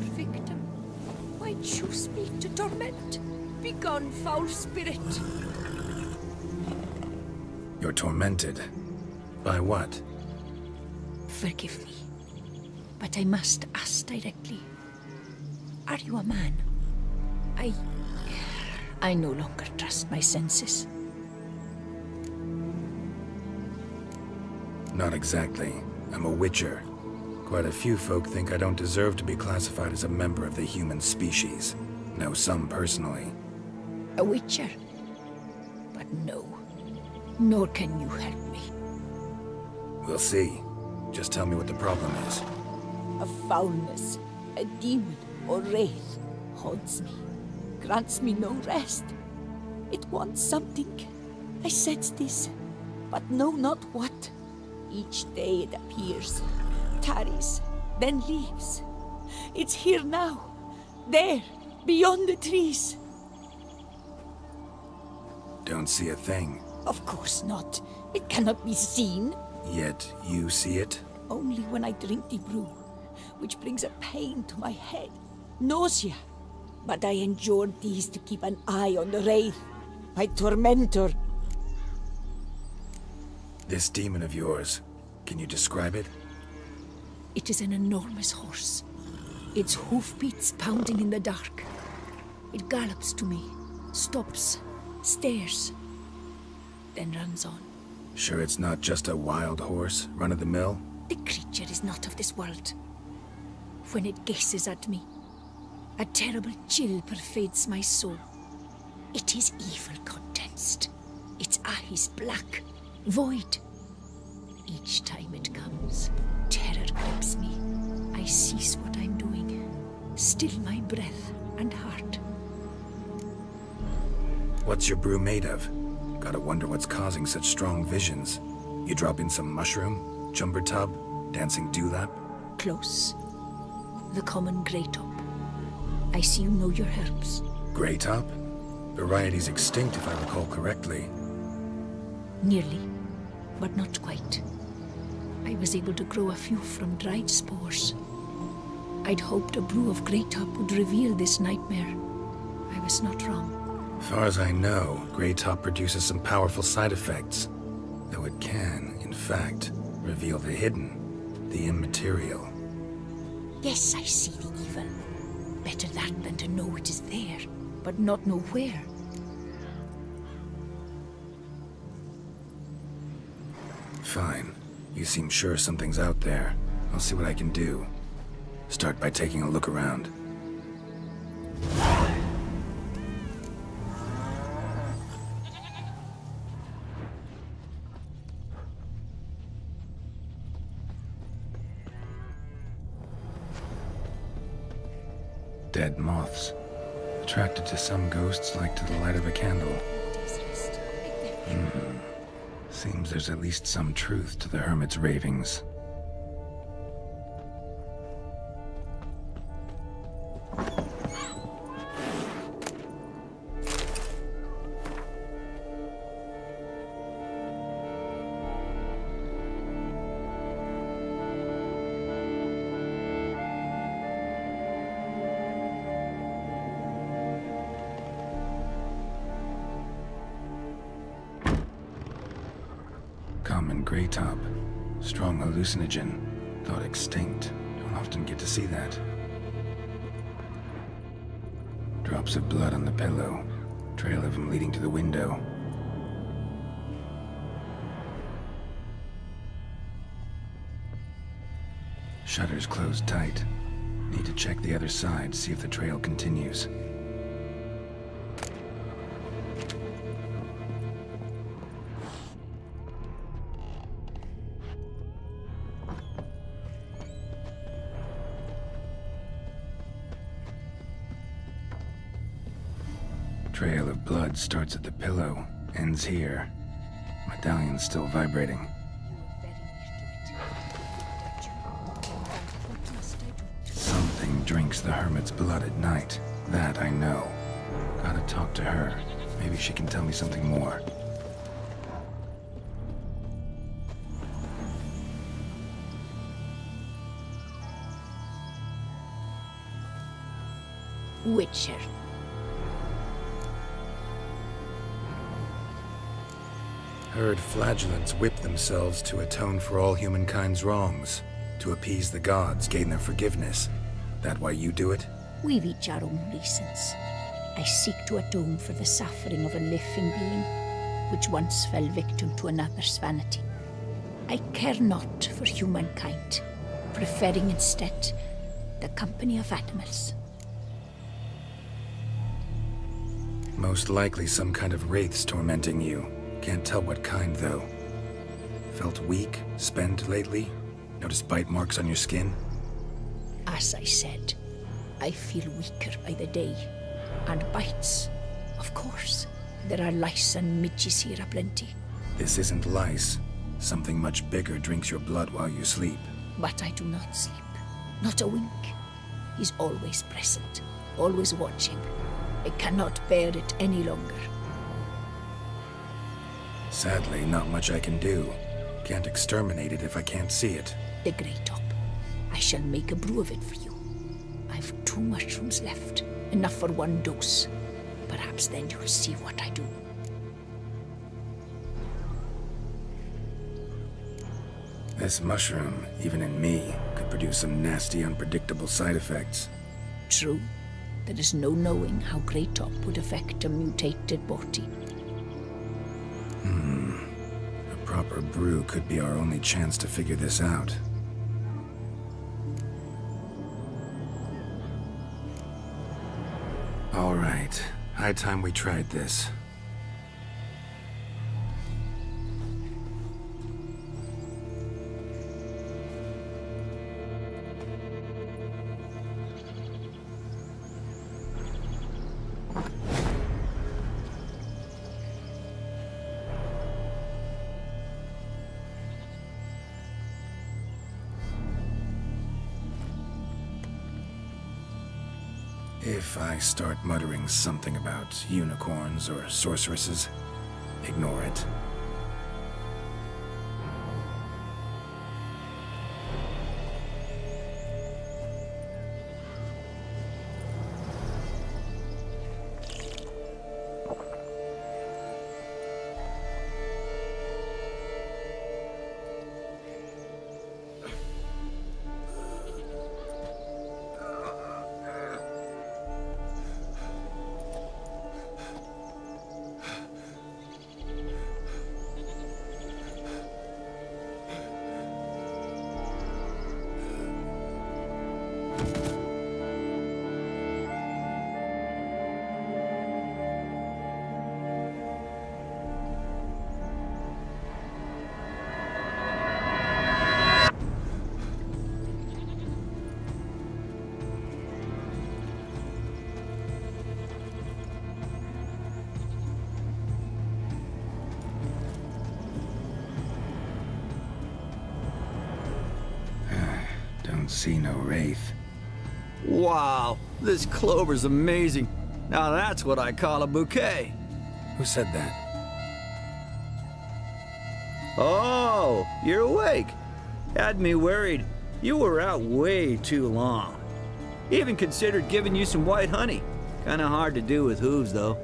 your victim. Why choose me to torment? Begone, foul spirit! You're tormented. By what? Forgive me, but I must ask directly. Are you a man? I no longer trust my senses. Not exactly. I'm a witcher. Quite a few folk think I don't deserve to be classified as a member of the human species. Know some personally. A witcher? But no. Nor can you help me. We'll see. Just tell me what the problem is. A foulness, a demon or wraith haunts me, grants me no rest. It wants something. I sense this, but know not what. Each day it appears, tarries, then leaves. It's here now, there, beyond the trees. Don't see a thing. Of course not. It cannot be seen. Yet you see it? Only when I drink the brew, which brings a pain to my head, nausea. But I endured these to keep an eye on the wraith, my tormentor. This demon of yours, can you describe it? It is an enormous horse, its hoofbeats pounding in the dark. It gallops to me, stops, stares, then runs on. Sure it's not just a wild horse, run-of-the-mill? The creature is not of this world. When it gazes at me, a terrible chill pervades my soul. It is evil condensed, its eyes black, void. Each time it comes, terror grips me. I cease what I'm doing, still my breath and heart. What's your brew made of? Gotta wonder what's causing such strong visions. You drop in some mushroom, jumper tub, dancing dewlap? Close. The common grey top. I see you know your herbs. Grey top? Variety's extinct if I recall correctly. Nearly, but not quite. I was able to grow a few from dried spores. I'd hoped a brew of grey top would reveal this nightmare. I was not wrong. As far as I know, grey top produces some powerful side effects. Though it can, in fact, reveal the hidden, the immaterial. Yes, I see the evil. Better that than to know it is there, but not know where. Fine. You seem sure something's out there. I'll see what I can do. Start by taking a look around. Dead moths. Attracted to some ghosts like to the light of a candle. Seems there's at least some truth to the hermit's ravings. Common grey top. Strong hallucinogen. Thought extinct. Don't often get to see that. Drops of blood on the pillow. Trail of them leading to the window. Shutters closed tight. Need to check the other side, see if the trail continues. Trail of blood starts at the pillow, ends here. Medallion's still vibrating. Something drinks the hermit's blood at night. That I know. Gotta talk to her. Maybe she can tell me something more. Witcher. Heard flagellants whip themselves to atone for all humankind's wrongs, to appease the gods, gain their forgiveness. That why you do it? We've each our own reasons. I seek to atone for the suffering of a living being, which once fell victim to another's vanity. I care not for humankind, preferring instead the company of animals. Most likely some kind of wraiths tormenting you. Can't tell what kind, though. Felt weak, spent lately? Noticed bite marks on your skin? As I said, I feel weaker by the day. And bites, of course. There are lice and midges here aplenty. This isn't lice. Something much bigger drinks your blood while you sleep. But I do not sleep. Not a wink. He's always present, always watching. I cannot bear it any longer. Sadly, not much I can do. Can't exterminate it if I can't see it. The Grey Top. I shall make a brew of it for you. I've 2 mushrooms left. Enough for 1 dose. Perhaps then you'll see what I do. This mushroom, even in me, could produce some nasty, unpredictable side effects. True. There is no knowing how Grey Top would affect a mutated body. A proper brew could be our only chance to figure this out. All right. High time we tried this. If I start muttering something about unicorns or sorceresses, ignore it. See no wraith. Wow, this clover's amazing. Now that's what I call a bouquet. Who said that? Oh, you're awake. Had me worried. You were out way too long. Even considered giving you some white honey. Kinda hard to do with hooves, though.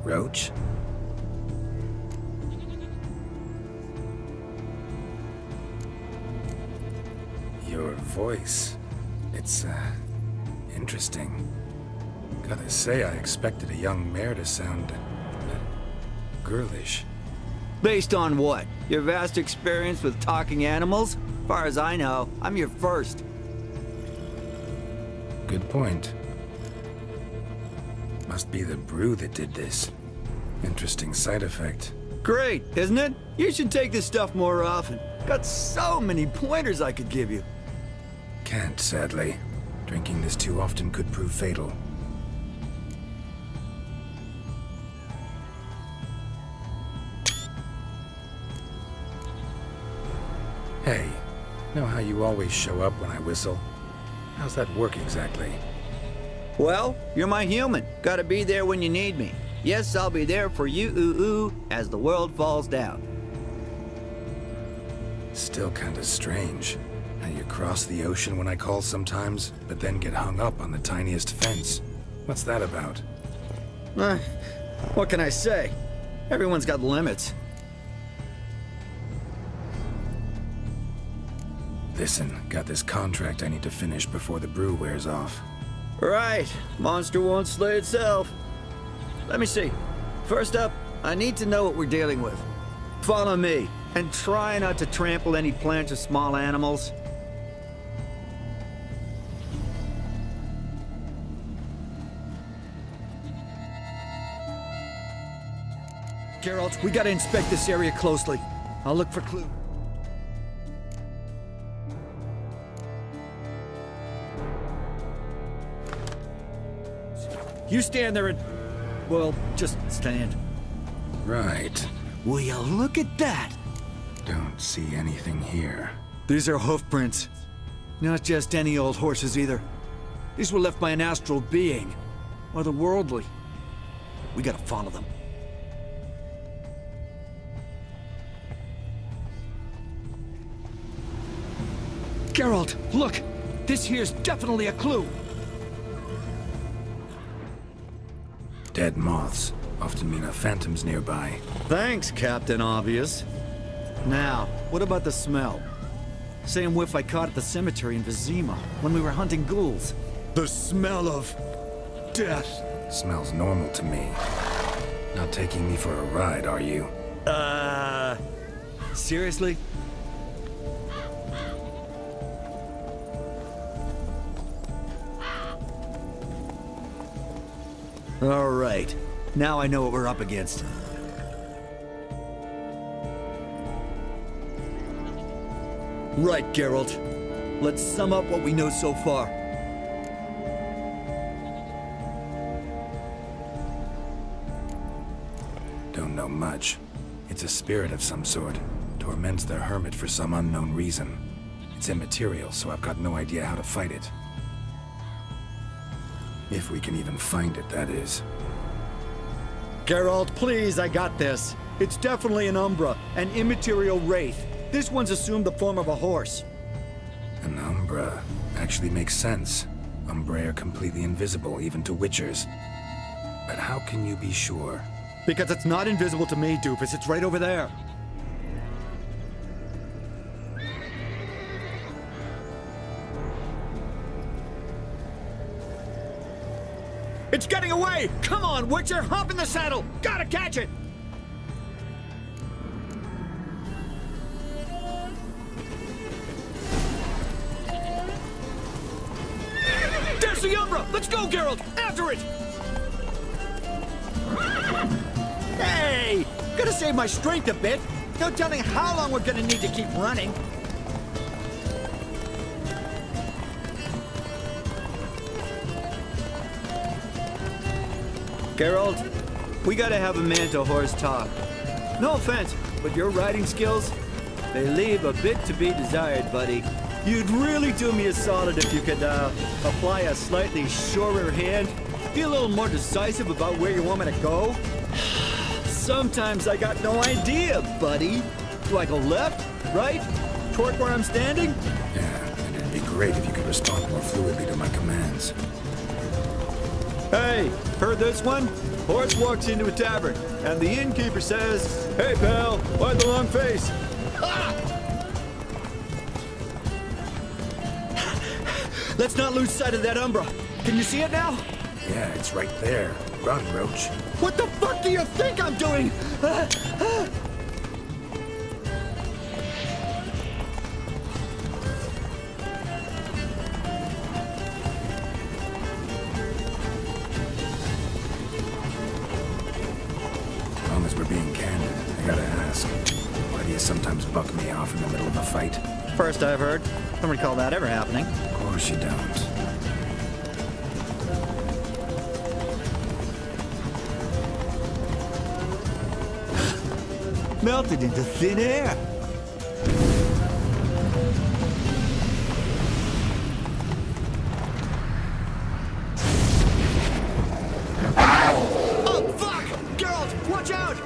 Roach? Your voice. It's, interesting. Gotta say, I expected a young mare to sound, girlish. Based on what? Your vast experience with talking animals? Far as I know, I'm your first. Good point. Must be the brew that did this. Interesting side effect. Great, isn't it? You should take this stuff more often. Got so many pointers I could give you. Can't, sadly. Drinking this too often could prove fatal. Hey, know how you always show up when I whistle? How's that work exactly? Well, you're my human. Gotta be there when you need me. Yes, I'll be there for you, ooh, as the world falls down. Still kinda strange. How you cross the ocean when I call sometimes, but then get hung up on the tiniest fence. What's that about? What can I say? Everyone's got limits. Listen, got this contract I need to finish before the brew wears off. Right. Monster won't slay itself. Let me see. First up, I need to know what we're dealing with. Follow me, and try not to trample any plants or small animals. Geralt, we gotta inspect this area closely. I'll look for clues. You stand there and... well, just stand. Right. Will you look at that? Don't see anything here. These are hoof prints. Not just any old horses either. These were left by an astral being. Otherworldly. We gotta follow them. Geralt, look! This here's definitely a clue! Dead moths often mean a phantom's nearby. Thanks, Captain Obvious. Now, what about the smell? Same whiff I caught at the cemetery in Vizima when we were hunting ghouls. The smell of... death. Smells normal to me. Not taking me for a ride, are you? Seriously? All right. Now I know what we're up against. Right, Geralt. Let's sum up what we know so far. Don't know much. It's a spirit of some sort. Torments the hermit for some unknown reason. It's immaterial, so I've got no idea how to fight it. If we can even find it, that is. Geralt, please, I got this. It's definitely an Umbra, an immaterial wraith. This one's assumed the form of a horse. An Umbra actually makes sense. Umbrae are completely invisible, even to Witchers. But how can you be sure? Because it's not invisible to me, Doofus. It's right over there. It's getting away! Come on, Witcher! Hop in the saddle! Gotta catch it! There's the Umbra! Let's go, Geralt! After it! Hey! Gotta save my strength a bit. No telling how long we're gonna need to keep running. Geralt, we gotta have a man-to-horse talk. No offense, but your riding skills, they leave a bit to be desired, buddy. You'd really do me a solid if you could, apply a slightly surer hand. Be a little more decisive about where you want me to go. Sometimes I got no idea, buddy. Do I go left, right, toward where I'm standing? Yeah, and it'd be great if you could respond more fluidly to my commands. Hey, heard this one? Horse walks into a tavern, and the innkeeper says, "Hey, pal, why the long face?" Ah! Let's not lose sight of that Umbra. Can you see it now? Yeah, it's right there. Run, Roach. What the fuck do you think I'm doing? As long as we're being candid, I gotta ask. Why do you sometimes buck me off in the middle of a fight? First I've heard. Don't recall that ever happening. Of course you don't. Melted into thin air. Oh, fuck! Geralt, watch out!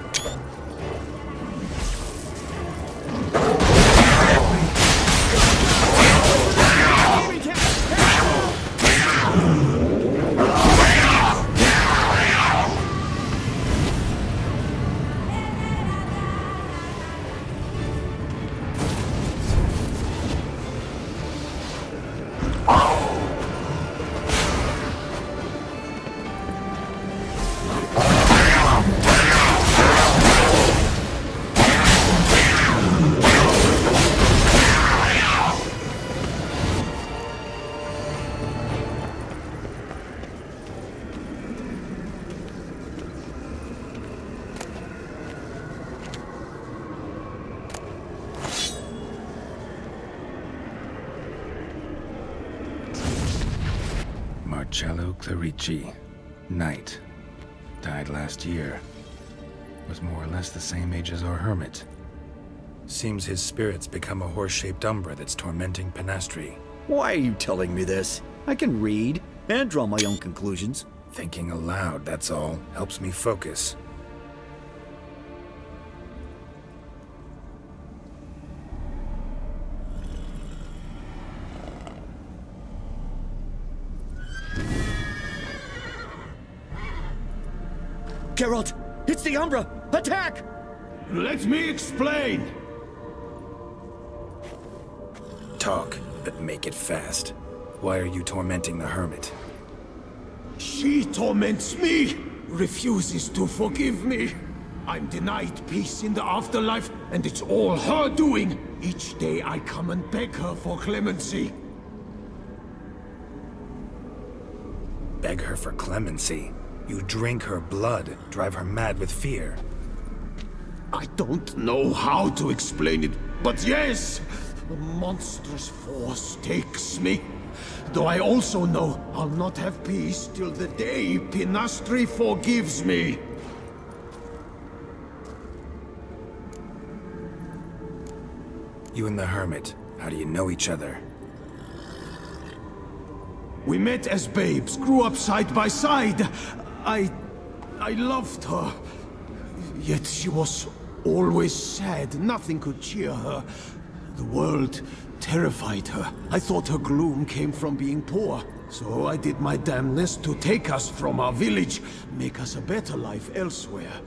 Cello Clarici, Knight. Died last year. Was more or less the same age as our hermit. Seems his spirit's become a horse-shaped umbra that's tormenting Penastri. Why are you telling me this? I can read and draw my own conclusions. Thinking aloud, that's all. Helps me focus. Geralt, it's the Umbra! Attack! Let me explain! Talk, but make it fast. Why are you tormenting the hermit? She torments me, refuses to forgive me. I'm denied peace in the afterlife, and it's all her doing. Each day I come and beg her for clemency. Beg her for clemency? You drink her blood, drive her mad with fear. I don't know how to explain it, but yes, a monstrous force takes me. Though I also know I'll not have peace till the day Penastri forgives me. You and the hermit, how do you know each other? We met as babes, grew up side by side. I loved her. Yet she was always sad. Nothing could cheer her. The world terrified her. I thought her gloom came from being poor. So I did my damnedest to take us from our village, make us a better life elsewhere.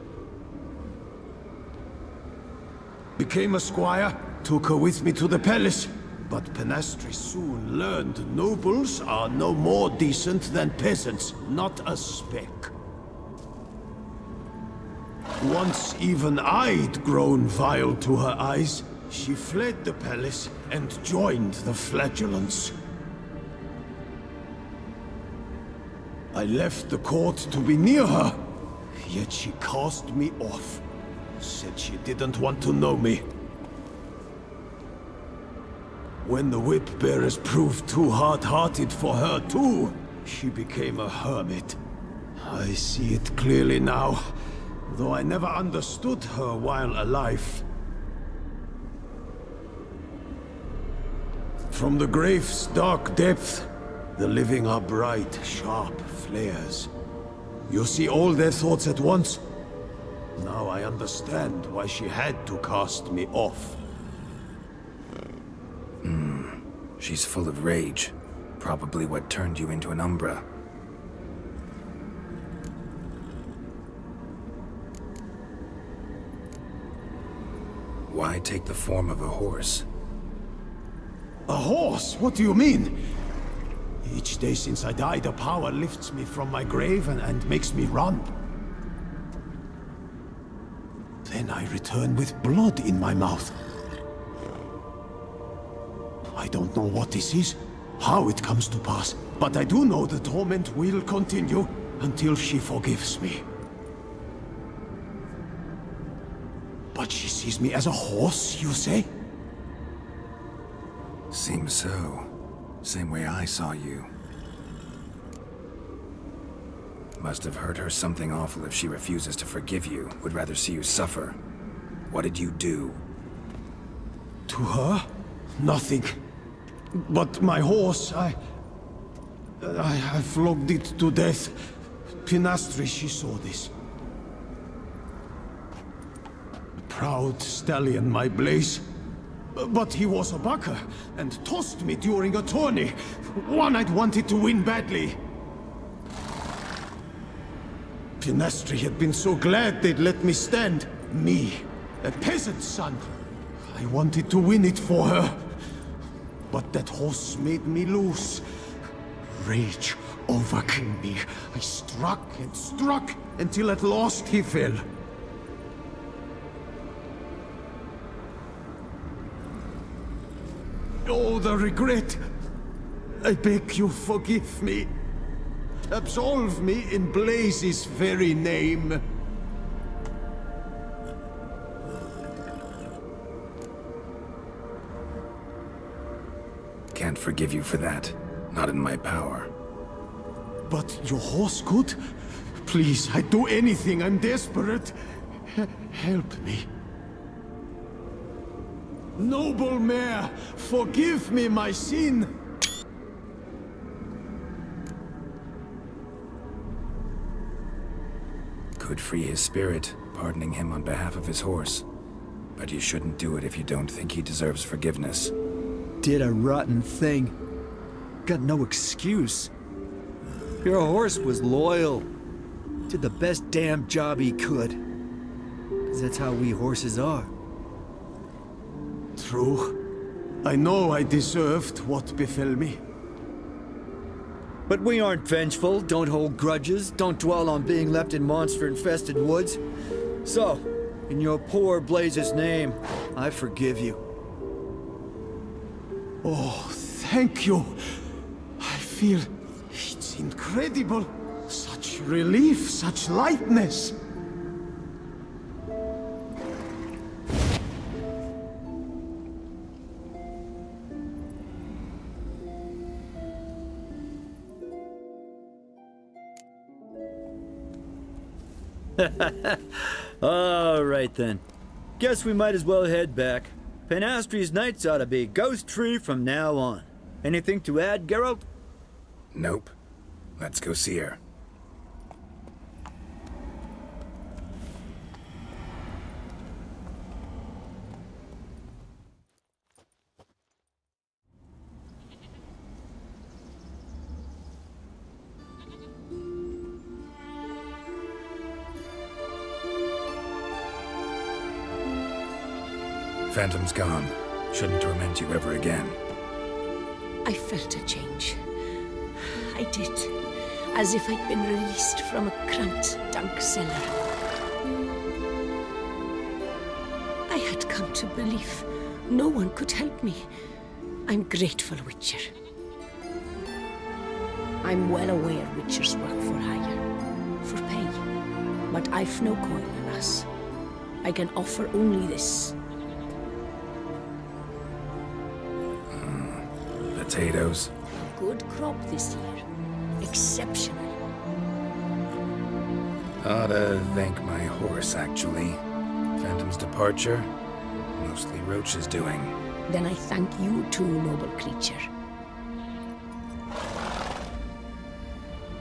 Became a squire, took her with me to the palace. But Penastri soon learned nobles are no more decent than peasants, not a speck. Once even I'd grown vile to her eyes, she fled the palace and joined the flagellants. I left the court to be near her, yet she cast me off. Said she didn't want to know me. When the whip-bearers proved too hard-hearted for her too, she became a hermit. I see it clearly now, though I never understood her while alive. From the grave's dark depth, the living are bright, sharp flares. You see all their thoughts at once. Now I understand why she had to cast me off. She's full of rage. Probably what turned you into an Umbra. Why take the form of a horse? A horse? What do you mean? Each day since I died, a power lifts me from my grave and makes me run. Then I return with blood in my mouth. I don't know what this is, how it comes to pass, but I do know the torment will continue until she forgives me. But she sees me as a horse, you say? Seems so. Same way I saw you. Must have hurt her something awful if she refuses to forgive you, would rather see you suffer. What did you do? To her? Nothing. But my horse, I flogged it to death. Penastri, she saw this. Proud stallion, my Blaze. But he was a bucker, and tossed me during a tourney. One I'd wanted to win badly. Penastri had been so glad they'd let me stand. Me, a peasant's son. I wanted to win it for her. But that horse made me loose. Rage overcame me. I struck and struck until at last he fell. Oh, the regret. I beg you forgive me. Absolve me in Blaze's very name. Can't forgive you for that. Not in my power. But your horse could? Please, I'd do anything. I'm desperate. Help me. Noble mare, forgive me my sin. Could free his spirit, pardoning him on behalf of his horse. But you shouldn't do it if you don't think he deserves forgiveness. Did a rotten thing. Got no excuse. Your horse was loyal. Did the best damn job he could. 'Cause that's how we horses are. True. I know I deserved what befell me. But we aren't vengeful, don't hold grudges, don't dwell on being left in monster-infested woods. So, in your poor Blaze's name, I forgive you. Oh, thank you. I feel it's incredible. Such relief, such lightness. All right then. Guess we might as well head back. Penastri's nights ought to be ghost-free from now on. Anything to add, Geralt? Nope. Let's go see her. Phantom's gone. Shouldn't torment you ever again. I felt a change. I did. As if I'd been released from a cramped, dank cellar. I had come to believe no one could help me. I'm grateful, Witcher. I'm well aware Witchers work for hire, for pay. But I've no coin, alas. I can offer only this. Potatoes. A good crop this year. Exceptional. Ought to thank my horse, actually. Phantom's departure, mostly Roach's doing. Then I thank you too, noble creature.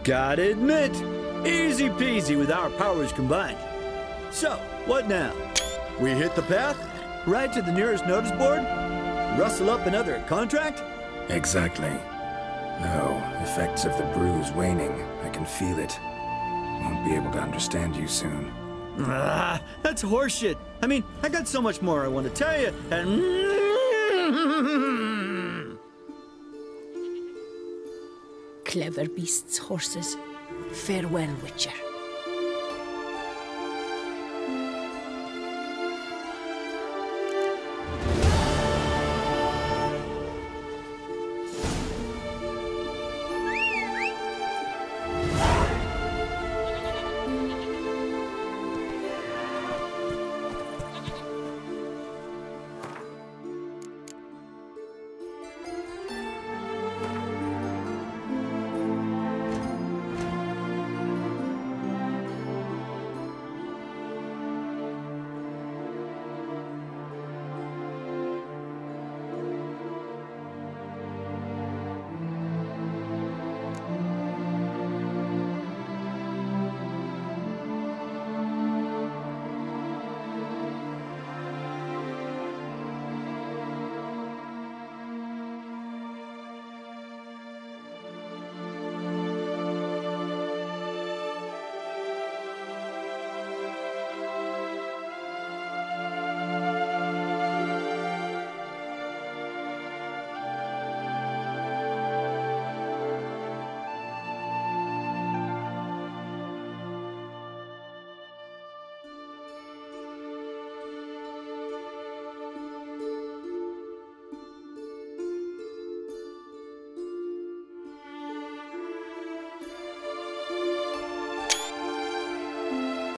Gotta admit, easy peasy with our powers combined. So, what now? We hit the path? Right to the nearest notice board? Rustle up another contract? Exactly. No, effects of the bruise waning. I can feel it. Won't be able to understand you soon. Ah, that's horseshit. I mean, I got so much more I want to tell you, and... Clever beasts, horses. Farewell, Witcher.